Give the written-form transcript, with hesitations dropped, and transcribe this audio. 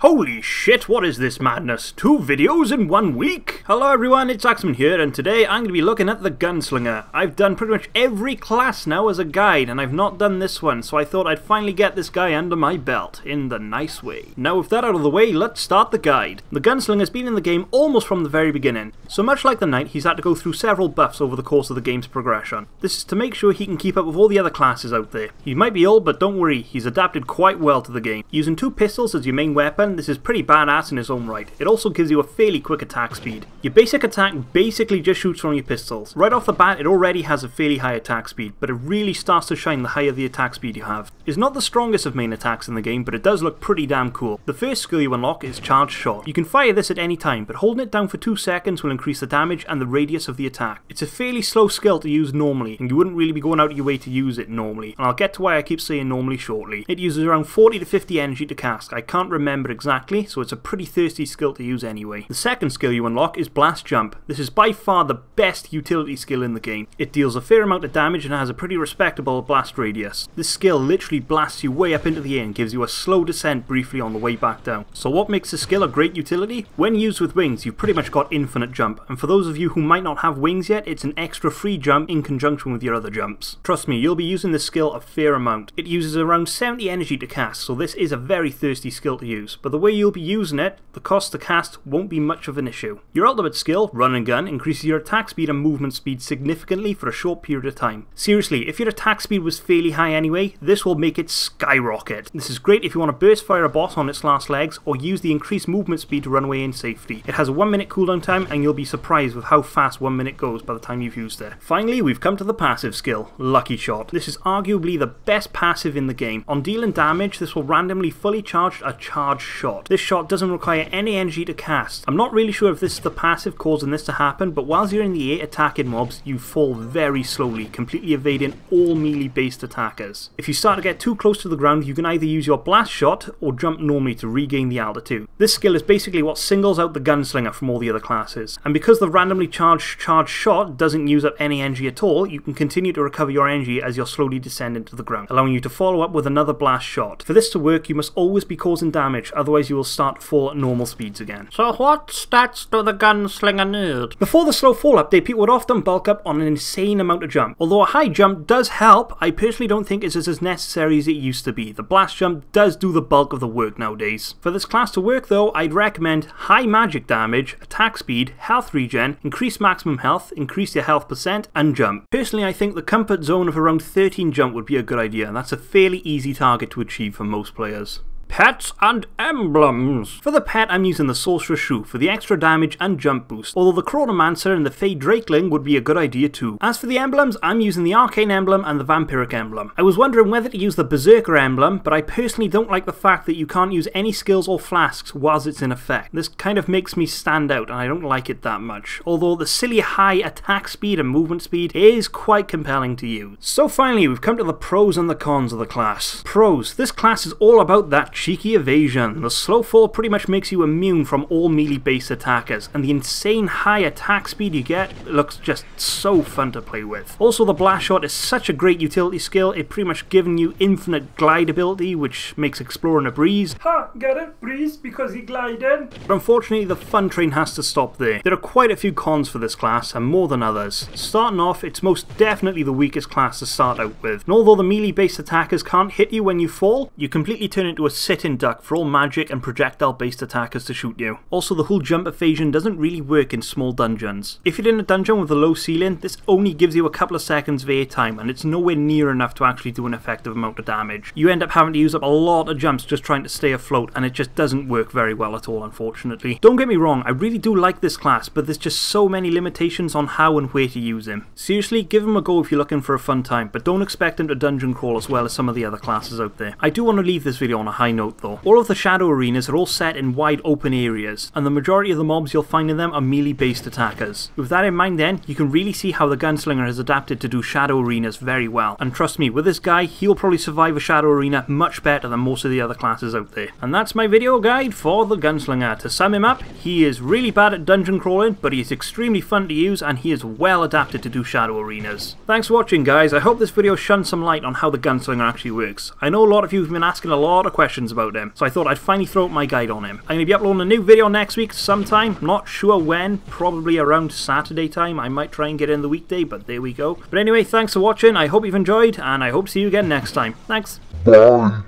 Holy shit, what is this madness? 2 videos in 1 week? Hello everyone, it's Axeman here, and today I'm going to be looking at the Gunslinger. I've done pretty much every class now as a guide, and I've not done this one, so I thought I'd finally get this guy under my belt, in the nice way. Now with that out of the way, let's start the guide. The Gunslinger's been in the game almost from the very beginning, so much like the Knight, he's had to go through several buffs over the course of the game's progression. This is to make sure he can keep up with all the other classes out there. He might be old, but don't worry, he's adapted quite well to the game. Using 2 pistols as your main weapon, this is pretty badass in its own right. It also gives you a fairly quick attack speed. Your basic attack basically just shoots from your pistols. Right off the bat it already has a fairly high attack speed, but it really starts to shine the higher the attack speed you have. It's not the strongest of main attacks in the game, but it does look pretty damn cool. The first skill you unlock is Charged Shot. You can fire this at any time, but holding it down for 2 seconds will increase the damage and the radius of the attack. It's a fairly slow skill to use normally, and you wouldn't really be going out of your way to use it normally, and I'll get to why I keep saying normally shortly. It uses around 40 to 50 energy to cast. I can't remember exactly, so it's a pretty thirsty skill to use anyway. The second skill you unlock is Blast Jump. This is by far the best utility skill in the game. It deals a fair amount of damage and has a pretty respectable blast radius. This skill literally blasts you way up into the air and gives you a slow descent briefly on the way back down. So what makes this skill a great utility? When used with wings, you've pretty much got infinite jump, and for those of you who might not have wings yet, it's an extra free jump in conjunction with your other jumps. Trust me, you'll be using this skill a fair amount. It uses around 70 energy to cast, so this is a very thirsty skill to use, but the way you'll be using it, the cost to cast won't be much of an issue. Your ultimate skill, Run and Gun, increases your attack speed and movement speed significantly for a short period of time. Seriously, if your attack speed was fairly high anyway, this will make it skyrocket. This is great if you want to burst fire a boss on its last legs or use the increased movement speed to run away in safety. It has a 1 minute cooldown time and you'll be surprised with how fast 1 minute goes by the time you've used it. Finally, we've come to the passive skill, Lucky Shot. This is arguably the best passive in the game. On dealing damage, this will randomly fully charge a charged shot. This shot doesn't require any energy to cast. I'm not really sure if this is the passive causing this to happen, but whilst you're in the air attacking mobs, you fall very slowly, completely evading all melee based attackers. If you start to get too close to the ground, you can either use your blast shot or jump normally to regain the altitude. This skill is basically what singles out the Gunslinger from all the other classes, and because the randomly charged shot doesn't use up any energy at all, you can continue to recover your energy as you're slowly descending to the ground, allowing you to follow up with another blast shot. For this to work, you must always be causing damage, otherwise you will start to fall at normal speeds again. So what stats do the Gunslinger need? Before the slow fall update, people would often bulk up on an insane amount of jump. Although a high jump does help, I personally don't think it's as necessary as it used to be. The blast jump does do the bulk of the work nowadays. For this class to work though, I'd recommend high magic damage, attack speed, health regen, increase maximum health, increase your health percent, and jump. Personally, I think the comfort zone of around 13 jump would be a good idea, and that's a fairly easy target to achieve for most players. Pets and emblems. For the pet, I'm using the Sorcerer's Shoe for the extra damage and jump boost, although the Chronomancer and the Fey Drakeling would be a good idea too. As for the emblems, I'm using the Arcane Emblem and the Vampiric Emblem. I was wondering whether to use the Berserker Emblem, but I personally don't like the fact that you can't use any skills or flasks whilst it's in effect. This kind of makes me stand out and I don't like it that much, although the silly high attack speed and movement speed is quite compelling to use. So finally, we've come to the pros and the cons of the class. Pros. This class is all about that cheeky evasion. The slow fall pretty much makes you immune from all melee based attackers, and the insane high attack speed you get looks just so fun to play with. Also, the blast shot is such a great utility skill, it pretty much giving you infinite glide ability, which makes exploring a breeze. Ha! Get it? Breeze because he glided? But unfortunately, the fun train has to stop there. There are quite a few cons for this class, and more than others. Starting off, it's most definitely the weakest class to start out with, and although the melee based attackers can't hit you when you fall, you completely turn into a sit-in duck for all magic and projectile based attackers to shoot you. Also, the whole jump evasion doesn't really work in small dungeons. If you're in a dungeon with a low ceiling, this only gives you a couple of seconds of air time, and it's nowhere near enough to actually do an effective amount of damage. You end up having to use up a lot of jumps just trying to stay afloat, and it just doesn't work very well at all, unfortunately. Don't get me wrong, I really do like this class, but there's just so many limitations on how and where to use him. Seriously, give him a go if you're looking for a fun time, but don't expect him to dungeon crawl as well as some of the other classes out there. I do want to leave this video on a high note though. All of the shadow arenas are all set in wide open areas, and the majority of the mobs you'll find in them are melee based attackers. With that in mind then, you can really see how the Gunslinger has adapted to do shadow arenas very well, and trust me, with this guy, he'll probably survive a shadow arena much better than most of the other classes out there. And that's my video guide for the Gunslinger. To sum him up, he is really bad at dungeon crawling, but he is extremely fun to use and he is well adapted to do shadow arenas. Thanks for watching guys, I hope this video shone some light on how the Gunslinger actually works. I know a lot of you have been asking a lot of questions questions about him. So I thought I'd finally throw out my guide on him. I'm going to be uploading a new video next week sometime. Not sure when. Probably around Saturday time. I might try and get in the weekday, but there we go. But anyway, thanks for watching. I hope you've enjoyed, and I hope to see you again next time. Thanks. Bye.